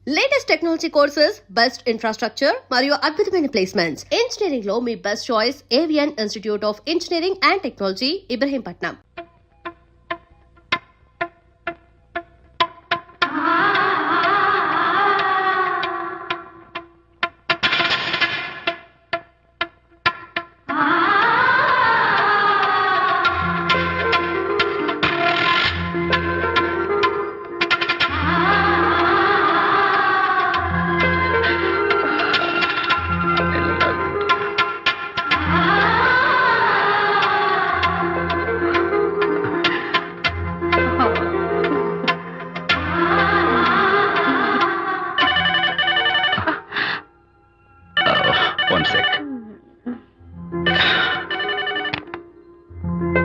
Latest technology courses, best infrastructure మరియు అద్భుతమైన placements. Engineering లో మీ best choice Avian Institute of Engineering and Technology, Ibrahimpatnam.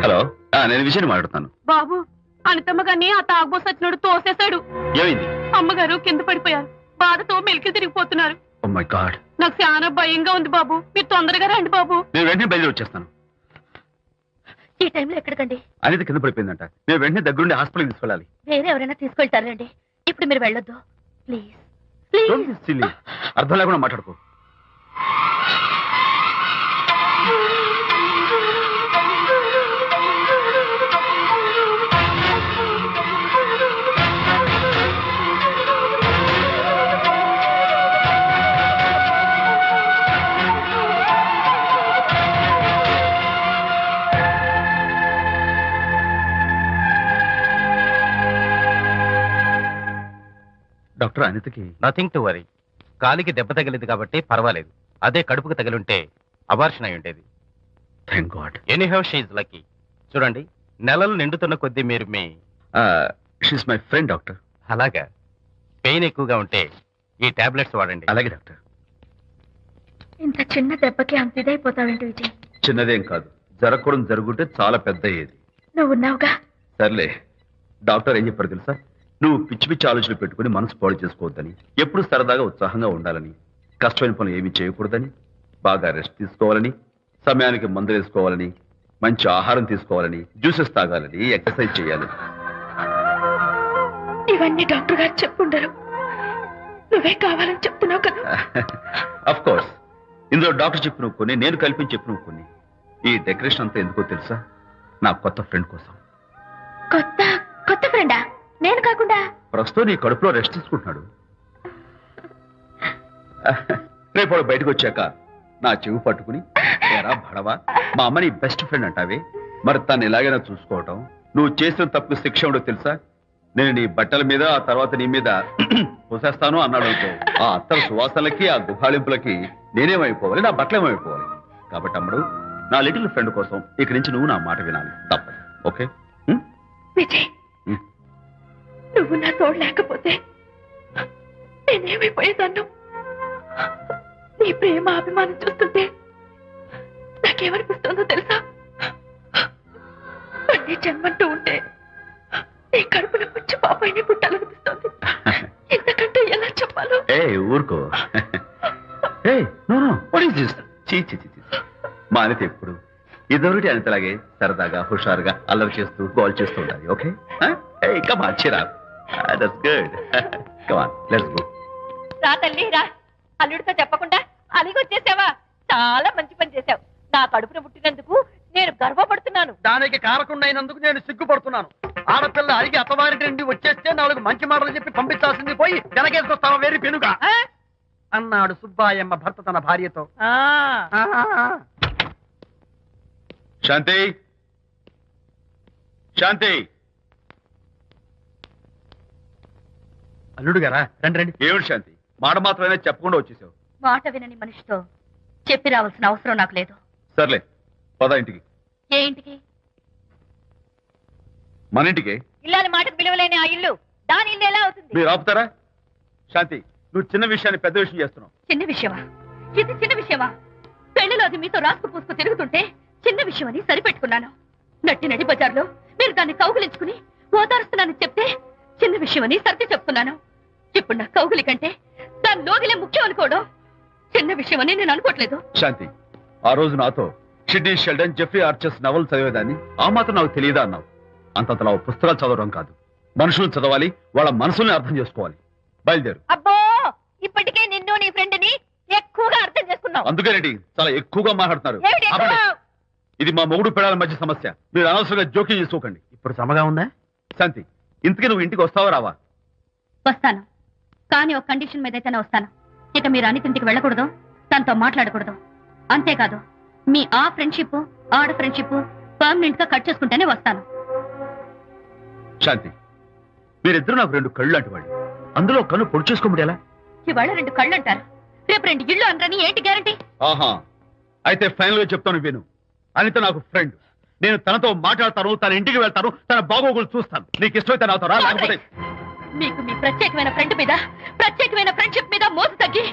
Hello, నేను విషయం మాట్లాడుతాను. బాబు, అనితమ్మ గారిని ఆ తాగుబోసు వచ్చినోడు తోసేశాడు. ఏమైంది? అమ్మగారు కింద పడిపోయారు. బాధతో మెలికి తిరిగిపోతున్నారు. ఓ మై గాడ్, నాకు చాలా భయంగా ఉంది బాబు. మీరు తొందరగా రండి బాబు. నేను వెంటనే బయలుదేరి వచ్చేస్తాను. ఈ టైంలో ఎక్కడికండి? అనేది కింద పడిపోయిందంట. నేను వెంటనే దగ్గరుండి హాస్పిటల్కి తీసుకెళ్ళాలి. వేరే ఎవరైనా తీసుకెళ్తారండి. ఇప్పుడు మీరు వెళ్ళొద్దు ప్లీజ్. అర్థం లేకుండా మాట్లాడుకో. డాక్టర్, అనితకి నథింగ్ టు వరీ. కాలికి దెబ్బ తగిలింది కాబట్టి పర్వాలేదు. అదే కడుపుకు తగిలింటే అబార్షన్ అయి ఉండేది. Thank God. Anyhow she is lucky. చూడండి, నెలలు నిండుతున్న కొద్దీ మీరు మీ షీస్ మై ఫ్రెండ్ డాక్టర్. అలాగా. పెయిన్ ఎక్కువగా ఉంటే ఈ టాబ్లెట్స్ వాడండి. అలాగే డాక్టర్. ఇంత చిన్న దెబ్బకి అంత ఇదైపోతావేంటి విజయ్? చిన్నదేం కాదు, జరగకూడదు జరుగుంటే చాలా పెద్ద అయ్యేది. నువ్వు ఉన్నావుగా. సర్లే. డాక్టర్ ఏం చెప్పారు తెలుసా? నువ్వు పిచ్చి పిచ్చి ఆలోచనలు పెట్టుకుని మనసు పాడు చేసుకోవద్దని, ఎప్పుడు సరదాగా ఉత్సాహంగా ఉండాలని, కష్టమైన పనులు ఏమీ చేయకూడదని, బాగా రెస్ట్ తీసుకోవాలని, సమయానికి మందులు వేసుకోవాలని, మంచి ఆహారం తీసుకోవాలని, జ్యూసెస్ తాగాలని, ఎక్సర్సైజ్ చేయాలని. ఇవన్నీ డాక్టర్ గారు చెప్పుండరు. నువ్వే కావాలని చెప్తున్నావు కదా. అఫ్ కోర్స్, ఇందులో డాక్టర్ చెప్పిన కొన్ని, నేను కల్పించి చెప్పిన కొన్ని. ఈ డెకరేషన్ అంతా ఎందుకో తెలుసా? నా కొత్త ఫ్రెండ్ కోసం. కొత్త కొత్త ఫ్రెండా? నేను కాకుండా? ప్రస్తుతం నీ కడుపులో రెస్ట్ తీసుకుంటున్నాడు. రేపు బయటకు వచ్చాక నా చెవి పట్టుకుని, ఎరా భడవా, మా అమ్మ నీ బెస్ట్ ఫ్రెండ్ అంటావే, మరి తను ఎలాగైనా చూసుకోవటం, నువ్వు చేసిన తప్పు శిక్ష ఉండో తెలుసా? నేను నీ బట్టల మీద, ఆ తర్వాత నీ మీద పోసేస్తాను అన్నాడు అనుకో, ఆ అత్తల సువాసనలకి, ఆ గుహాళింపులకి నేనేమైపోవాలి, నా బట్టలేమైపోవాలి. కాబట్టి అమ్మడు, నా లిటిల్ ఫ్రెండ్ కోసం ఇక్కడి నుంచి నువ్వు నా మాట వినాలి, తప్పదు. ఓకే? విజయ్, నువ్వు నా తోడు లేకపోతే నేనేమైపోయేదాన్ను. నీ ప్రేమ అభిమానం చూస్తుంటే నాకేమనిపిస్తుందో తెలుసా? మళ్ళీ జన్మంటూ ఉంటే నీ కడుపున వచ్చి పాపాయిని పుట్టాలనిపిస్తుంది. ఎందుకంటే ఎలా చెప్పాలో. ఏ ఊరుకో. ఏ no no, what is this? చీ చీ చీ. మా అనిత ఎప్పుడు ఇదొకటి అనితలాగే సరదాగా, హుషారుగా అల్లరి చేస్తూ, గోల్ చేస్తూ ఉండాలి. Okay? Come on, cheer up. That's good. Come on, let's go. రా తల్లి రా. అల్లుడితో చెప్పకుండా అలిగొచ్చేసావా? చాలా మంచి పని చేశావు. నా కడుపున పుట్టినందుకు నేను గర్వపడుతున్నాను. దానికి కారకుండైనందుకు నేను సిగ్గుపడుతున్నాను. ఆడపిల్ల అడిగి అత్తవారింటి నుండి వచ్చేస్తే 4 మంచి మాటలు చెప్పి పంపించాల్సింది పోయి వెనకేసుకొస్తావా వేరు పెనుగా అన్నాడు సుబ్బాయమ్మ భర్త తన భార్యతో. శాంతి, శాంతి. అల్లుడు గారా, రండి రండి. ఏమిటి శాంతి, మాట మాత్రమే చెప్పకుండా వచ్చేసావు? మాట వినని మనిషితో చెప్పి రావాల్సిన అవసరం నాకు లేదు. సర్లే, పద ఇంటికి. ఏ ఇంటికి? మన ఇంటికి. ఇల్లాలి మాటకు విలువలేని ఆ ఇల్లు దాని ఇల్లు ఎలా అవుతుంది? మీరు ఆపుతారా? శాంతి, నువ్వు చిన్న విషయాన్ని పెద్ద విషయం చేస్తున్నావు. చిన్న విషయమా? ఇది చిన్న విషయమా? పెళ్లిలో అది మీతో రాసుకు పూసుకు తిరుగుతుంటే చిన్న విషయం అని సరిపెట్టుకున్నాను. నడి బజార్లో మీరు దాన్ని కౌగులించుకుని ఓదారుస్తున్నానని చెప్తే చిన్న విషయం అని సర్ది చెప్తున్నాను. ఇప్పుడు నా కౌగులి కంటే దాని లోగిలే ముఖ్యం అనుకోవడం చిన్న విషయం అని నేను అనుకోవట్లేదు. శాంతి, ఆ రోజు నాతో Sidney Sheldon, Jeffrey Archer's novel చదివేదాన్ని, ఆ మాత్రం నాకు తెలియదా అన్నావు. అంతంతలా పుస్తకాలు చదవడం కాదు, మనుషులు చదవాలి, వాళ్ళ మనసుల్ని అర్థం చేసుకోవాలి. బయలుదేరు. అబ్బో ఇప్పటికే నిన్ను నీ ఫ్రెండ్ ని ఎక్కువగా అర్థం చేసుకున్నావు. అందుకేనండి చాలా ఎక్కువగా మాట్లాడుతున్నారు. ఏమిటి ఎక్కువ? ఆపండి. ఇది మా మొగుడు పిల్లల మధ్య సమస్య. మీరు అనవసరంగా జోక్యం చేసుకోకండి. ఇప్పుడు సమగా ఉందా? శాంతి, ఇంతకీ నువ్వు ఇంటికి వస్తావా రావా? వస్తాను, కానీ ఒక కండిషన్ మీద అయితేనే వస్తాను. ఇక మీరు అనితింటికి వెళ్ళకూడదు, తనతో మాట్లాడకూడదు. అంతేకాదు మీ ఆ ఫ్రెండ్షిప్ ఆడ ఫ్రెండ్షిప్ పర్మనెంట్ గా కట్ చేసుకుంటేనే వస్తాను. శాంతి, మీరిద్దరు నాకు 2 కళ్ళు లాంటి వాళ్ళు. అందులో కన్ను పొడి చేసుకోమడి ఎలా? ఇవాళ 2 కళ్ళు అంటారు, రేపు 2 ఇళ్ళు అంటారని ఏంటి గ్యారంటీ? ఆహా, అయితే ఫైనల్ గా చెప్తాను విను. అనిత నాకు ఫ్రెండ్. నేను తనతో మాట్లాడతాను, తన ఇంటికి వెళ్తాను, తన బాగోగులు చూస్తాను. నీకు ఇష్టమైతే నాతో రా, లేకపోతే మీకు మీ ప్రత్యేకమైన ఫ్రెండ్ మీద ప్రత్యేకమైన ఫ్రెండ్షిప్ మీద మోసు తగ్గి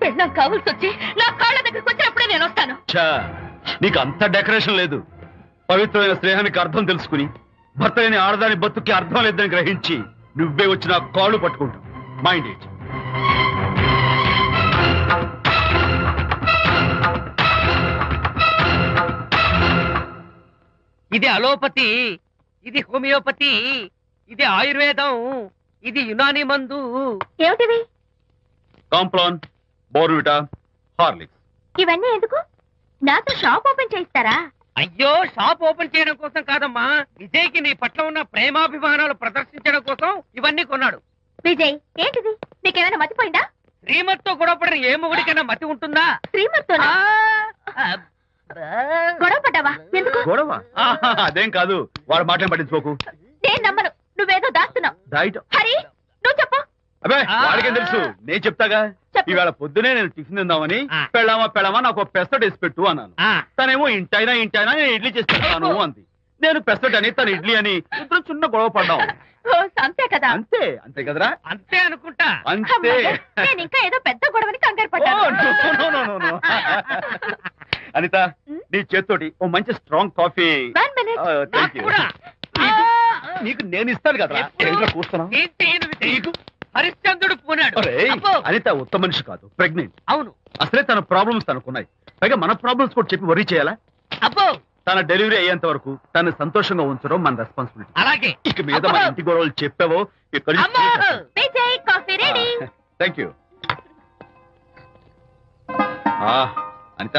పెళ్ళం కావాల్సి వచ్చి నా కాళ్ళ దగ్గరికి వచ్చినప్పుడే నేను వస్తాను. ఛా, నీకు అంత డెకరేషన్ లేదు. పవిత్రమైన స్నేహానికి అర్థం తెలుసుకుని భర్త లేని ఆడదాని బతుక్కి అర్థం లేదని గ్రహించి నువ్వే వచ్చి నా కాళ్ళు పట్టుకుంటావు. Mind it. ఇది అలోపతి, ఇది హోమియోపతి, ఇది ఆయుర్వేదం, ఇది యునాని మందు. ఏమిటివి? Complan, Bournvita, Horlicks. ఇవన్నీ ఎందుకు? నాతో షాప్ ఓపెన్ చేయిస్తారా? అయ్యో, షాప్ ఓపెన్ చేయడం కోసం కాదమ్మా, విజయ్కి నీ పట్ల ఉన్న ప్రేమాభిమానాలు ప్రదర్శించడం కోసం ఇవన్నీ కొన్నాడు. విజయ్, ఏంటిది? నీకేమైనా మతిపోయిందా? శ్రీమతితో గొడవపడిన ఏ మొగుడికైనా మతి ఉంటుందా? శ్రీమతితో గొడవ పడ్డావా? ఎందుకు? గొడవ? ఆహా, అదేం కాదు. వాడు మాటలు పట్టించుకోకు. నేను నమ్మను, నువ్వేదో దాస్తున్నావు. డైట్. హరి, నువ్వు చెప్పు. అబ్బే, వాడికేం తెలుసు, నేను చెప్తాగా. చెప్పు. ఇవాళ పొద్దునే నేను టిఫిన్ తిందామని ఆ. పెళ్ళామా నాకు పెసరట్ వేసి పెట్టు అన్నాను. ఆ, తనేమో ఇంటైనా నేను ఇడ్లీ చేసి పెడతాను అంది. నేను పెసరట్ అని తను ఇడ్లీ అని ఇద్దరు చిన్న గొడవ పడ్డాం. ఓ, అంతే కదా? అంతే అంతే కదరా? అంతే అనుకుంటా. అంతే. అమ్మయ్య, నేను ఇంకా ఏదో పెద్ద గొడవని కంగారు ఓ, పడ్డాను. no. అనిత, నీ చేత్తోటి ఓ మంచి strong coffee. 1 minute. Thank you. కూడా. నీకు నేను ఇస్తాను కదా. ఎప్పుడు? కూర్చున్నా. ఏంటి ఈయన విజయ్? హరిశ్చంద్రుడు పూనాడు. అబ్బో, అనిత ఉత్తమ మనిషి కాదు, ప్రెగ్నెంట్. అవును. అసలే తన ప్రాబ్లమ్స్ తనకున్నాయి. పైగా మన ప్రాబ్లమ్స్ కూడా చెప్పి వరీ చేయాలా? అబ్బో, తన డెలివరీ అయ్యేంత వరకు తను సంతోషంగా ఉంచడం మన రెస్పాన్సిబిలిటీ. అలాగే. ఇక మీద మన ఇంటి గొడవలు చెప్పావో ఇక్కడ. అమ్మో. Vijay, coffee ready. Thank you. Anita,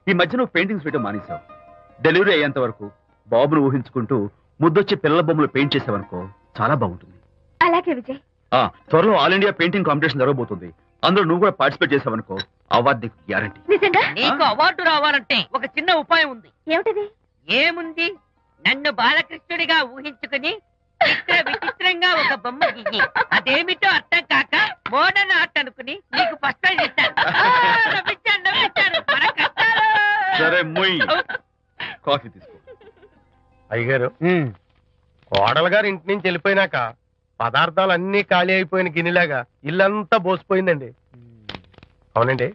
ఈ మధ్య నువ్వు పెయింటింగ్స్ వేయడం మానేశావు. డెలివరీ అయ్యేంత వరకు బాబును ఊహించుకుంటూ ముద్దొచ్చి పిల్లల బొమ్మలు పెయింట్ చేసావనుకో, చాలా బాగుంటుంది. అలాగే విజయ్. త్వరలో ఆల్ ఇండియా పెయింటింగ్ కాంపిటీషన్ జరగబోతుంది. అందులో నువ్వు కూడా పార్టిసిపేట్ చేసావనుకో, అవార్డు నీకు గ్యారంటీ. నిజంగా? నీకు అవార్డు రావాలంటే ఒక చిన్న ఉపాయం ఉంది. ఏమిటిది? ఏముంది? నన్ను బాలకృష్ణుడిగా ఊహించుకుని విచిత్రంగా ఒక బొమ్మ గీయి. అదేమిటో అర్థం కాక మోడర్న్ ఆర్ట్ అనుకుని నీకు ఫస్ట్ ప్రైజ్ ఇస్తాను. నవ్వించాను. మన కష్టాలు. సరే మొయ్, కాఫీ తీసుకో. అయ్యగారు, కోడలు గారు ఇంటి నుంచి వెళ్ళిపోయినాక పదార్థాలు అన్ని ఖాళీ అయిపోయిన గిన్నెలాగా ఇల్లంతా బోసిపోయిందండి. అవునండి,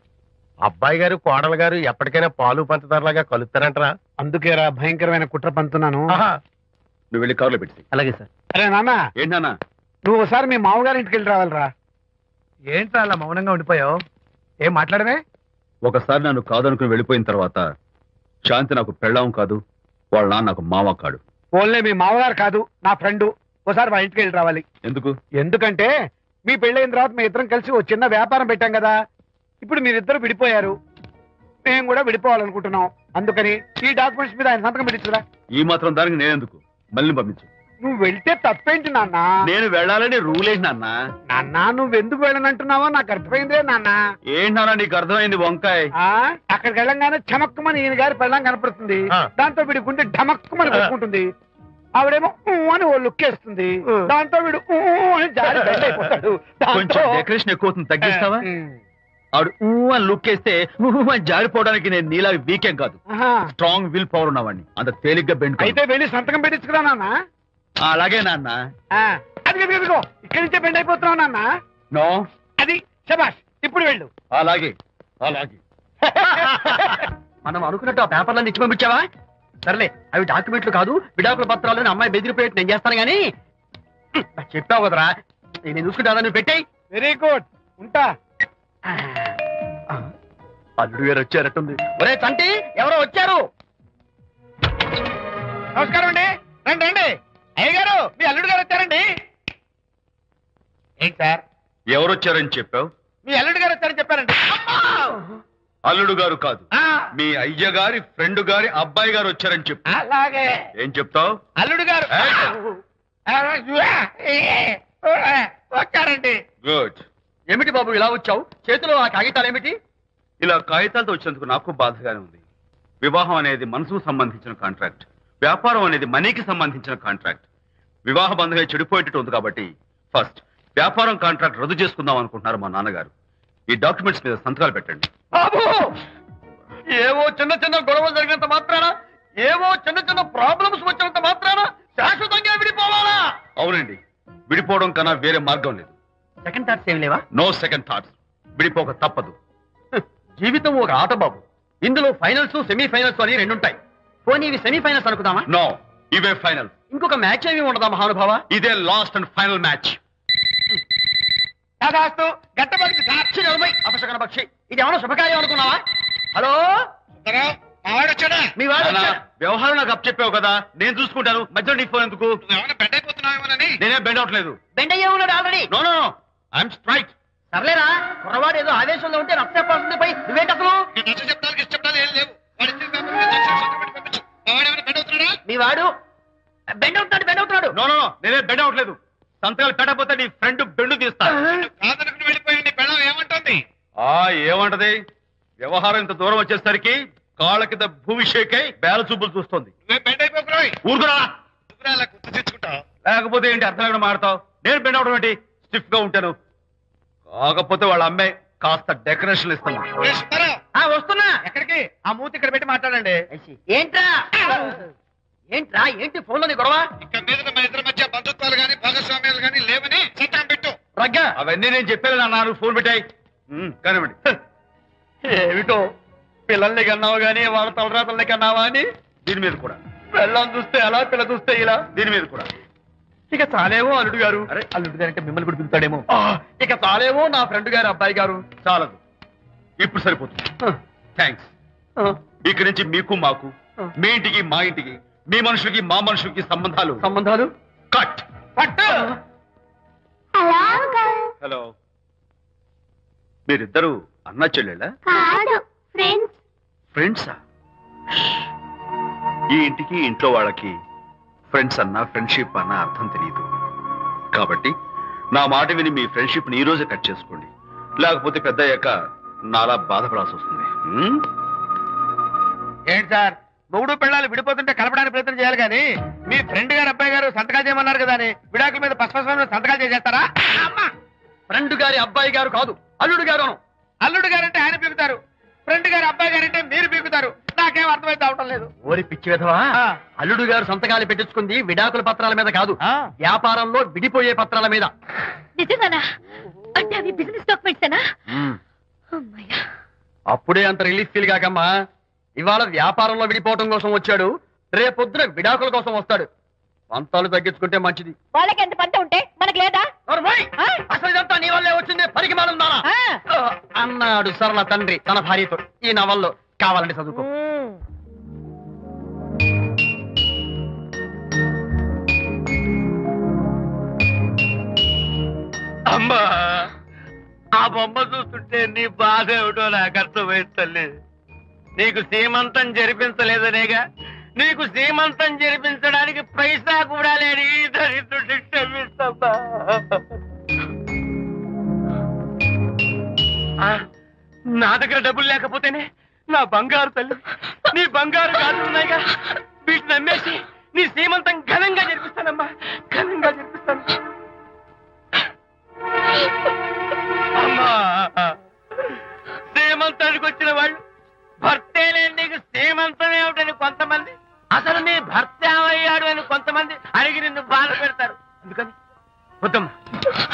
అబ్బాయి గారు కోడలు గారు ఎప్పటికైనా పాలు పంచదారలాగా కలుస్తారంటరా? అందుకేరా భయంకరమైన కుట్ర పంతున్నాను. నువ్వు వెళ్ళి కారులో పెట్టి. అలాగే సార్. అరే నాన్న, ఏంటన్నా? నువ్వు ఒకసారి మీ మామగారి ఇంటికి వెళ్ళి రావాలిరా. ఏంట్రా అలా మౌనంగా ఉండిపోయావు? ఏం మాట్లాడమే? ఒకసారి నన్ను కాదనుకుని వెళ్ళిపోయిన తర్వాత శాంతి నాకు పెళ్ళాం కాదు, వాళ్ళ నాన్న నాకు మామ కాడు. ఓన్లే మీ మామగారు కాదు, నా ఫ్రెండ్. ఒకసారి మా ఇంటికి వెళ్ళి రావాలి. ఎందుకు? ఎందుకంటే మీ పెళ్ళైన తర్వాత మీ ఇద్దరం కలిసి ఓ చిన్న వ్యాపారం పెట్టాం కదా. ఇప్పుడు మీరిద్దరు విడిపోయారు, మేము కూడా విడిపోవాలనుకుంటున్నాం. అందుకని ఈ డాక్యుమెంట్స్ మీద ఆయన సంతకం పెట్టించురా. ఈ మాత్రం దానికి నేనెందుకు? మళ్ళీ పంపించు. నువ్వు వెళ్తే తప్పేంటి నాన్న? నేను వెళ్ళాలని రూల్ ఏంటి నాన్న? నాన్న, నువ్వు ఎందుకు వెళ్ళనంటున్నావో నాకు అర్థమైందే నాన్న. ఏంటన్నా నీకు అర్థమైంది వంకాయ్? అక్కడికి వెళ్ళంగానే చమక్కుమని ఈయన గారి పెళ్ళం కనపడుతుంది. దాంతో వీడి గుండె ఢమక్కుమని కొట్టుకుంటుంది. ఆవిడేమో అని ఓ లుక్ వేస్తుంది. దాంతో వీడు అని జారి బెండ్ అయిపోతాడు. కొంచెం డెకరేషన్ ఎక్కువ అవుతుంది, తగ్గిస్తావా? ఆవిడ అని లుక్ వేస్తే అని జారిపోవడానికి నేను నీలా వీకేం కాదు, స్ట్రాంగ్ విల్ పవర్ ఉన్నవాడిని. అంత తేలిగ్గా బెండ్ అయితే వెళ్ళి సంతకం పెట్టించుకురా నాన్న. అలాగే నాన్న. అది ఇదిగో ఇక్కడి నుంచే బెండ్ అయిపోతున్నావు నాన్న. నో, అది శబాష్, ఇప్పుడు వెళ్ళు. అలాగే అలాగే. మనం అనుకున్నట్టు ఆ పేపర్లను ఇచ్చి పంపించావా? సర్లే, అవి డాక్యుమెంట్లు కాదు, విడాకుల పత్రాలు. అమ్మాయి బెదిరిపోయేట్టు నేను చేస్తాను గానీ చెప్పావు కదరా, నేను చూసుకుంటా. నువ్వు పెట్టాయి. వెరీ గుడ్, ఉంటా. అల్లుడు గారు వచ్చారట్టుంది. ఒరే చంటి, ఎవరో వచ్చారు. నమస్కారం అండి. రండి రండి. అయ్య గారు, మీ అల్లుడు గారు వచ్చారండి. ఏంటి సార్? ఎవరొచ్చారని చెప్పావు? మీ అల్లుడు గారు వచ్చారని చెప్పారండి. అల్లుడు గారు కాదు, ఆ, మీ అయ్య గారి ఫ్రెండ్ గారి అబ్బాయి గారు వచ్చారని చెప్పు. అలాగే ఏం చెప్తావు? అల్లుడు గారు వచ్చారండి. గుడ్. ఏమిటి బాబు ఇలా వచ్చావు? చేతిలో ఆ కాగితాలు ఏమిటి? ఇలా కాగితాలతో వచ్చినందుకు నాకు బాధగానే ఉంది. వివాహం అనేది మనసుకు సంబంధించిన కాంట్రాక్ట్, వ్యాపారం అనేది మనీకి సంబంధించిన కాంట్రాక్ట్. వివాహ బంధంగా చెడిపోయేటట్టు ఉంది కాబట్టి ఫస్ట్ వ్యాపారం కాంట్రాక్ట్ రద్దు చేసుకుందాం అనుకుంటున్నారు మా నాన్నగారు. ఈ డాక్యుమెంట్స్ మీద సంతకాలు పెట్టండి. బాబు, ఏవో చిన్న చిన్న గొడవలు జరిగినంత మాత్రాన, ఏవో చిన్న చిన్న ప్రాబ్లమ్స్ వచ్చినంత మాత్రాన శాశ్వతంగా విడిపోవాలా? అవునండి, విడిపోవడం కన్నా వేరే మార్గం లేదు. సెకండ్ థాట్స్ ఏమి లేవా? No second thoughts. విడిపోక తప్పదు. జీవితం ఒక ఆట బాబు. ఇందులో ఫైనల్స్ సెమీఫైనల్స్ అని రెండుంటాయి. పోనీ ఇవి సెమీఫైనల్స్ అనుకుందామా? నో, ఇవే ఫైనల్. ఇంకొక మ్యాచ్ ఏమి ఉండదా మహానుభావ? ఇదే లాస్ట్ అండ్ ఫైనల్ మ్యాచ్. కాదాస్తు గట్టబడి సాక్షి నలభై అపశకన పక్షి. ఇది ఏమైనా శుభకార్యం అనుకున్నావా? హలో, మావాడు వచ్చాడా? మీ వాడు నాన్న, వచ్చాడా? వ్యవహారం నాకు అప్ చెప్పావు కదా, నేను చూసుకుంటాను. మధ్యలో నీ ఫోన్ ఎందుకు? ఏమైనా బెడ్ అయిపోతున్నావేమోనని. నేనే బెండ్ అవట్లేదు. బెండ్ అయ్యే ఉన్నాడు already. No no, I'm straight. సర్లేరా, కుర్రవాడు ఏదో ఆవేశంలో ఉంటే రక్త చెప్పాల్సింది పై నువ్వేంటి అసలు? నీ దశ శబ్దాలకు ఇష్టపడాలి ఏం లేవు. వాడి ఇచ్చిన పేపర్ మీద దశ శబ్దం పెట్టి పంపించు. మావాడు ఏమైనా బెడ్ అవుతున్నాడా? మీ వాడు బెండ్ అవుతున్నాడు. నో నో నో, నేనే బెండ్ అవట్లేదు. సంతకాలు పెట్టకపోతే నీ ఫ్రెండ్ బెండు తీస్తా. కాదనుకుని వెళ్ళిపోయి నీ పెళ్ళం ఏమంటుంది? ఏమంటది? వ్యవహారం ఇంత దూరం వచ్చేసరికి కాళ్ళ కింద భూమి షేక్ అయి బేల చూపులు చూస్తుంది. నువ్వే బెడ్ అయిపోకురాయి. ఊరుకురా. నువ్వురా అలా గుర్తు తెచ్చుకుంటావు. లేకపోతే ఏంటి అర్థం లేకుండా మాడతావు? నేను బెండ్ అవడం ఏంటి? స్టిఫ్ గా ఉంటాను. కాకపోతే వాళ్ళ అమ్మాయి కాస్త డెకరేషన్ ఇస్తాను. ఏ సుబ్బారావు, వస్తున్నా. ఎక్కడికి? ఆ మూతి ఇక్కడ పెట్టి మాట్లాడండి. ఏంట్రా ఏంటి ఫోన్ లోని గొడవ? ఇక మీద మన ఇద్దరి మధ్య బంధుత్వాలు గాని భాగస్వామ్యాలు గాని లేవని చట్టం పెట్టు. రగ్గా అవన్నీ నేను చెప్పాను అన్నారు. ఫోన్ పెట్టాయి కానివ్వండి. ఏమిటో పిల్లల్ని కన్నావు గానీ వాళ్ళ తలరాతల్ని కన్నావా అని. దీని మీద కూడా, పిల్లల్ని చూస్తే అలా పిల్ల చూస్తే ఇలా. దీని మీద కూడా. ఇక చాలేమో అల్లుడు గారు. అరే, అల్లుడు గారు అంటే మిమ్మల్ని కూడా పిలుతాడేమో. ఇక చాలేమో నా ఫ్రెండ్ గారు అబ్బాయి గారు. చాలదు, ఇప్పుడు సరిపోతుంది. థ్యాంక్స్. ఇక్కడి నుంచి మీకు మాకు, మీ ఇంటికి మా ఇంటికి, మీ మనుషులకి మా మనుషులకి సంబంధాలు కట్. పట్టు. హలో, మీరిద్దరు అన్నా చెల్లెళ్ళా? ఫ్రెండ్సా? ఈ ఇంటికి ఇంట్లో వాళ్ళకి ఫ్రెండ్స్ అన్నా ఫ్రెండ్షిప్ అన్నా అర్థం తెలియదు. కాబట్టి నా మాట విని మీ ఫ్రెండ్షిప్ ని ఈ రోజే కట్ చేసుకోండి. లేకపోతే పెద్ద అయ్యాక నాలా బాధపడాల్సి వస్తుంది. ఏంటి సార్, మొగుడు పెళ్ళాలు విడిపోతుంటే కలపడానికి ప్రయత్నం చేయాలి కానీ మీ ఫ్రెండ్ గారు అబ్బాయి గారు సంతకాలు చేయమన్నారు కదా అని విడాకుల మీద పసుపస్వామి సంతకాలు చేసేస్తారా? ఫ్రెండ్ గారి అబ్బాయి గారు కాదు, అల్లుడు గారు. అల్లుడు గారంటే ఆయన పీకుతారు, ఫ్రెండ్ గారు అబ్బాయి గారంటే మీరు పీకుతారు. నాకేం అర్థమైతే అవటం లేదు. ఓరి పిచ్చి విధవా, అల్లుడు గారు సంతకాలు పెట్టించుకుంది విడాకుల పత్రాల మీద కాదు, వ్యాపారంలో విడిపోయే పత్రాల మీద. నిజంగానా? అంటే అవి బిజినెస్ డాక్యుమెంట్సేనా? అమ్మయ్యా. అప్పుడే అంత రిలీఫ్ ఫీల్ కాకమ్మా. ఇవాళ వ్యాపారంలో విడిపోవటం కోసం వచ్చాడు, రేపొద్దున విడాకుల కోసం వస్తాడు. పంతాలు తగ్గించుకుంటే మంచిది. వాళ్ళకి ఎంత పంట ఉంటే మనకి లేదా? అసలు ఇదంతా నీ వల్లే వచ్చింది, పరికి మాలుందానా అన్నాడు సరళ తండ్రి తన భార్యతో. ఈ నవల్లో కావాలంటే చదువుకో. అమ్మా, ఆ బొమ్మ చూస్తుంటే నీ బాధ ఏమిటో నాకు అర్థమైంది తల్లి. నీకు సీమంతం జరిపించలేదనేగా, నీకు సీమంతం జరిపించడానికి పైసా కూడా లేని ఈ దరిద్రుడిని క్షమిస్తమ్మా. నా దగ్గర డబ్బులు లేకపోతేనే నా బంగారు తల్లి, నీ బంగారు గాజులు ఉన్నాయిగా, వీటిని అమ్మేసి నీ సీమంతం ఘనంగా జరిపిస్తానమ్మా, ఘనంగా జరిపిస్తాను. అమ్మా, సీమంతానికి వచ్చిన వాళ్ళు భర్తే లేని నీకు సీమంతం ఏమిటని కొంతమంది, అసలు నీ భర్త ఏమయ్యాడు అని కొంతమంది అడిగి నిన్ను బాధ పెడతారు. అందుకని వద్దమ్మా,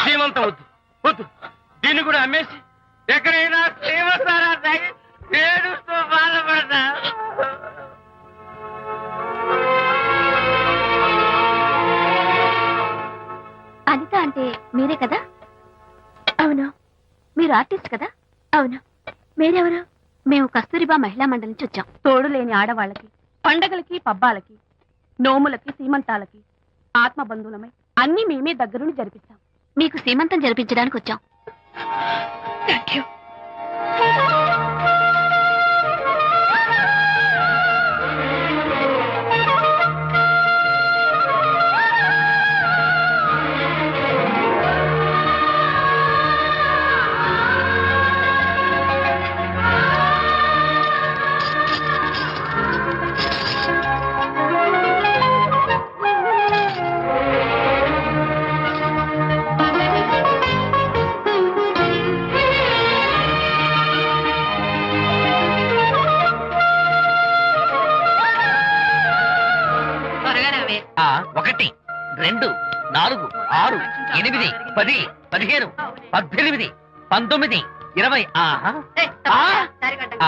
సీమంతం వద్దు వద్దు. దీన్ని కూడా అమ్మేసి ఎక్కడైనా సీమంతారా తాగి ఏడుస్తూ బాధపడతా. అనిత అంటే మీరే కదా? అవును. మీరు ఆర్టిస్ట్ కదా? అవును. మీరెవరు? మేము కస్తూరిబా మహిళా మండలి నుంచి వచ్చాం. తోడు లేని ఆడవాళ్ళకి, పండగలకి, పబ్బాలకి, నోములకి, సీమంతాలకి ఆత్మ బంధువులమై అన్ని మేమే దగ్గరుండి జరిపిస్తాం. మీకు సీమంతం జరిపించడానికి వచ్చాం. Thank you. త్వరగా రావే. 1 2 4 6 8 10 15 18 19 20. ఆహా ఏయ్, తప్పకుండా. దారి కట్టకు.